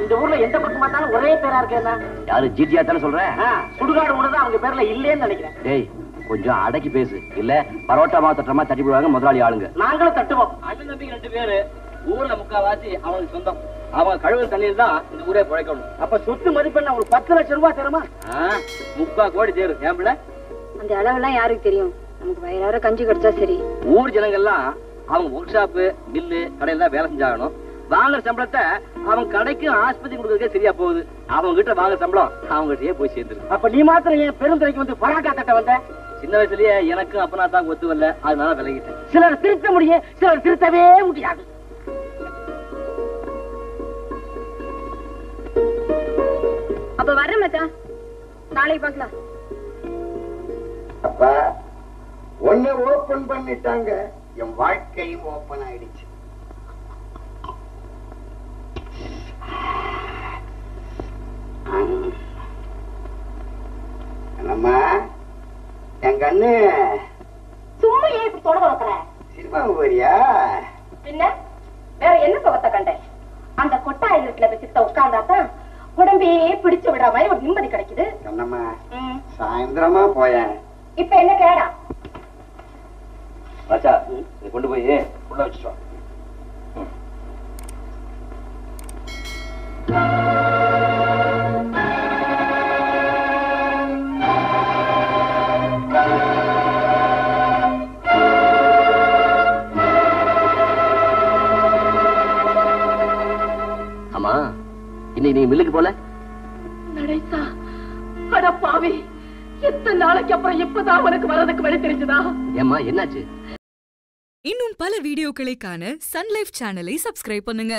இந்த ஊர்ல எந்த பக்கம் பார்த்தாலும் ஒரே பேரா இருக்கேன்னா யாரு ஜிஜியா தானே சொல்றேன்? சுடுகாடு ஒண்ணுதான் அவங்க பேர்ல இல்லேன்னு நினைக்கிறேன். டேய் கொஞ்சம் அடக்கி பேசு, இல்ல பரோட்டா மாவு தட்டுற மாதிரி தட்டி போடுவாங்க முதலாளி ஆளுங்க. நாங்களும் தட்டுவோம். அண்ணன் தம்பிங்க 2 பேரு ஊர்ல முக்காவாசி அவங்களுக்கு சொந்தம். அவங்க கழுவு தண்ணியில் தான் இந்த ஊரே பிழைக்கணும். அப்ப சொத்து மதிப்பெண்ண ஒரு 10 லட்சம் ரூபாய் தருமா? 3/4 கோடி தேரும். ஏன் பிள்ளை? அந்த அளவெல்லாம் யாருக்கு தெரியும்? நமக்கு வயிறார கஞ்சி கிடைச்சா சரி. ஊர் ஜனங்கள்லாம் அவங்க ஒர்க் ஷாப்பு மில்லு கடையில தான் வேலை செஞ்சாகணும். வாங்குற சம்பளத்தை அவங்க கடைக்கும் ஆஸ்பத்திரி கொடுக்கறதுக்கே சரியா போகுது. அவங்க கிட்ட வாங்குற சம்பளம் அவங்க கிட்டயே போய் சேர்ந்துருக்கு. அப்ப நீ மாத்திரம் ஏன் பெருந்துறைக்கு வந்து பராட்டா தட்ட வந்த? சின்ன வயசுலயே எனக்கும் அப்பனா தான் ஒத்து வரல, அதனால விலகிட்டேன். சிலர் திருத்த முடியும், சிலர் திருத்தவே முடியாது. அப்ப வர்றேன் மச்சான், நாளைக்கு பார்க்கலாம். அப்பா ஒண்ணு ஓபன் பண்ணிட்டாங்க, என் வாழ்க்கையும் ஓபன் ஆயிடுச்சு. என்னம்மா என் கண்ணு சும்மா ஏன் இப்படி தொட வளர்க்குற? சினிமாவுக்கு வரியா? பின்ன வேற என்ன சுகத்தை கண்டேன்? அந்த கொட்டாய் வீட்டுல வச்சுக்கிட்ட உட்கார்ந்தாதான் உடம்பே பிடிச்சு விடுற மாதிரி ஒரு நிம்மதி கிடைக்குது. கண்ணம்மா சாயந்தரமா போயேன். இப்ப என்ன கேடா? ராஜா நீ கொண்டு போய் உள்ள வச்சுட்டு வா. ஆமா இன்னைக்கு நீ மில்லுக்கு போல? நடேசா, அட பாவி, எத்தனை நாளைக்கு அப்புறம் இப்பதான் உனக்கு வரதுக்கு வழி தெரிஞ்சுதா? ஏம்மா என்னாச்சு? இன்னும் பல வீடியோக்களை காண சன் லைஃப் சேனலை சப்ஸ்கிரைப் பண்ணுங்க.